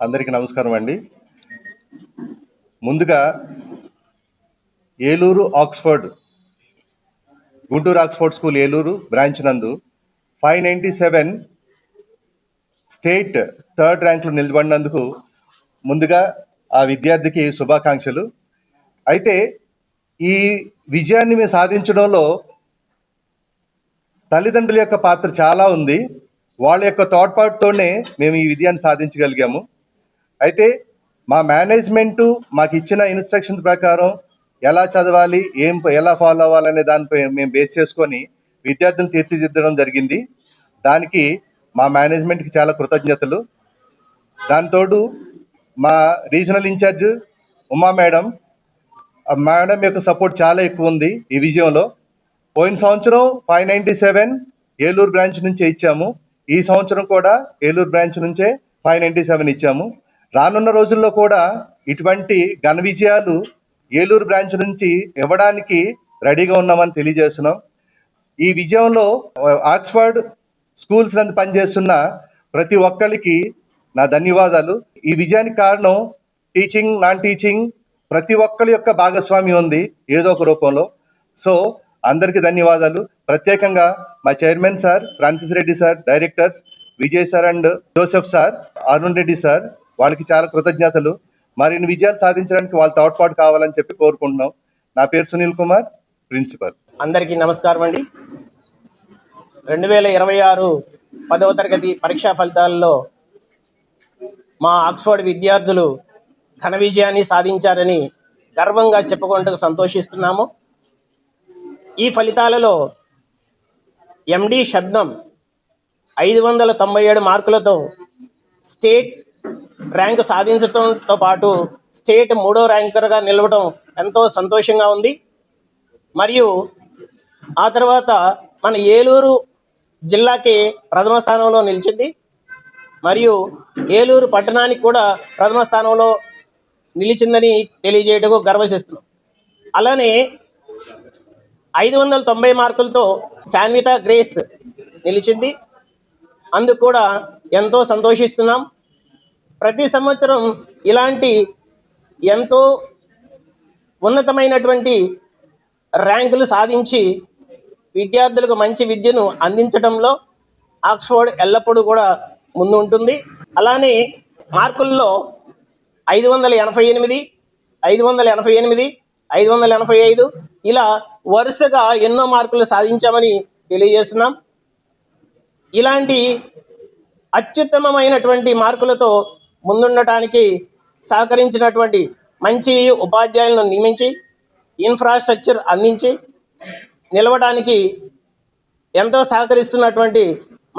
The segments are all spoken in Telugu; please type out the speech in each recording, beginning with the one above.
అందరికీ నమస్కారం అండి. ముందుగా Eluru Oxford Guntur Oxford school Eluru branch నందు 597 స్టేట్ థర్డ్ ర్యాంకులు నిలబడినందుకు ముందుగా ఆ విద్యార్థికి శుభాకాంక్షలు. అయితే ఈ విజయాన్ని మేము సాధించడంలో తల్లిదండ్రుల యొక్క పాత్ర చాలా ఉంది. వాళ్ళ యొక్క తోడ్పాటుతోనే మేము ఈ విజయాన్ని సాధించగలిగాము. అయితే మా మేనేజ్మెంటు మాకు ఇచ్చిన ఇన్స్ట్రక్షన్స్ ప్రకారం ఎలా చదవాలి, ఎలా ఫాలో అవ్వాలనే దానిపై మేము బేస్ చేసుకొని విద్యార్థులను తీర్చిదిద్దడం జరిగింది. దానికి మా మేనేజ్మెంట్కి చాలా కృతజ్ఞతలు. దానితోడు మా రీజనల్ ఇన్ఛార్జ్ ఉమా మేడం యొక్క సపోర్ట్ చాలా ఎక్కువ ఉంది ఈ విజయంలో. పోయిన సంవత్సరం 597 ఏలూరు బ్రాంచ్ నుంచే ఇచ్చాము. ఈ సంవత్సరం కూడా ఏలూరు బ్రాంచ్ నుంచే 597 ఇచ్చాము. రానున్న రోజుల్లో కూడా ఇటువంటి ఘన విజయాలు ఏలూరు బ్రాంచ్ నుంచి ఇవ్వడానికి రెడీగా ఉన్నామని తెలియజేస్తున్నాం. ఈ విజయంలో ఆక్స్ఫర్డ్ స్కూల్స్ నందు పనిచేస్తున్న ప్రతి ఒక్కరికి నా ధన్యవాదాలు. ఈ విజయానికి కారణం టీచింగ్, నాన్ టీచింగ్ ప్రతి ఒక్కరి యొక్క భాగస్వామ్యం ఉంది ఏదో ఒక రూపంలో. సో అందరికీ ధన్యవాదాలు. ప్రత్యేకంగా మా chairman sir, Francis Reddy sir, directors Vijay sir and Joseph sir, Arun Reddy sir, వాళ్ళకి చాలా కృతజ్ఞతలు. మరిన్ని విజయాలు సాధించడానికి వాళ్ళ తోడ్పాటు కావాలని చెప్పి కోరుకుంటున్నాం. నా పేరు సునీల్ కుమార్, ప్రిన్సిపల్. అందరికీ నమస్కారం అండి. 2026 10వ తరగతి పరీక్షా ఫలితాల్లో మా ఆక్స్ఫర్డ్ విద్యార్థులు ఘన విజయాన్ని సాధించారని గర్వంగా చెప్పుకుంటూ సంతోషిస్తున్నాము. ఈ ఫలితాలలో ఎండి శబ్నం 597 మార్కులతో స్టేట్ ర్యాంకు సాధించడంతో పాటు స్టేట్ 3వ ర్యాంకర్గా నిలవడం ఎంతో సంతోషంగా ఉంది. మరియు ఆ తర్వాత మన ఏలూరు జిల్లాకి ప్రథమ స్థానంలో నిలిచింది. మరియు ఏలూరు పట్టణానికి కూడా ప్రథమ స్థానంలో నిలిచిందని తెలియజేయటకు గర్వసిస్తున్నాం. అలానే 590 మార్కులతో శాన్విత గ్రేస్ నిలిచింది. అందుకు కూడా ఎంతో సంతోషిస్తున్నాం. ప్రతి సంవత్సరం ఇలాంటి ఎంతో ఉన్నతమైనటువంటి ర్యాంకులు సాధించి విద్యార్థులకు మంచి విద్యను అందించడంలో ఆక్స్ఫర్డ్ ఎల్లప్పుడూ కూడా ముందు ఉంటుంది. అలానే మార్కుల్లో 588, 588, 585 ఇలా వరుసగా ఎన్నో మార్కులు సాధించామని తెలియజేస్తున్నాం. ఇలాంటి అత్యుత్తమమైనటువంటి మార్కులతో ముందుండటానికి సహకరించినటువంటి మంచి ఉపాధ్యాయులను నియమించి ఇన్ఫ్రాస్ట్రక్చర్ అందించి నిలవడానికి ఎంతో సహకరిస్తున్నటువంటి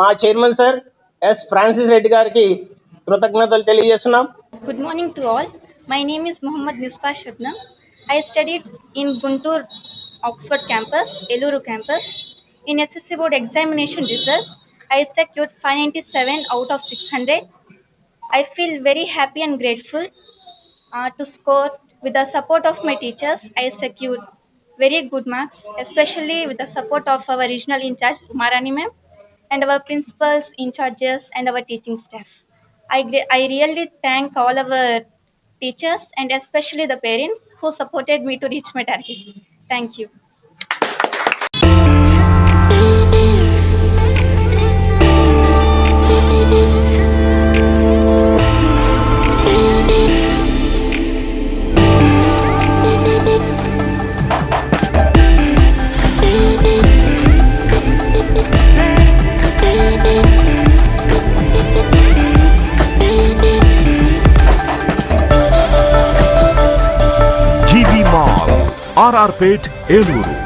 మా chairman sir S Francis Reddy గారికి కృతజ్ఞతలు తెలియజేస్తున్నాం. Good morning to all. My name is Mohammad Nispa Shabnam. I studied in Guntur Oxford campus, Eluru campus. In SSC board examination results, I secured 597 out of 600. I feel very happy and grateful to score. With the support of my teachers, I secured very good marks, especially with the support of our regional in-charge Umarani ma'am and our principals, in-charges and our teaching staff. I really thank all our teachers and especially the parents who supported me to reach my target. Thank you. RR Pet, Eluru.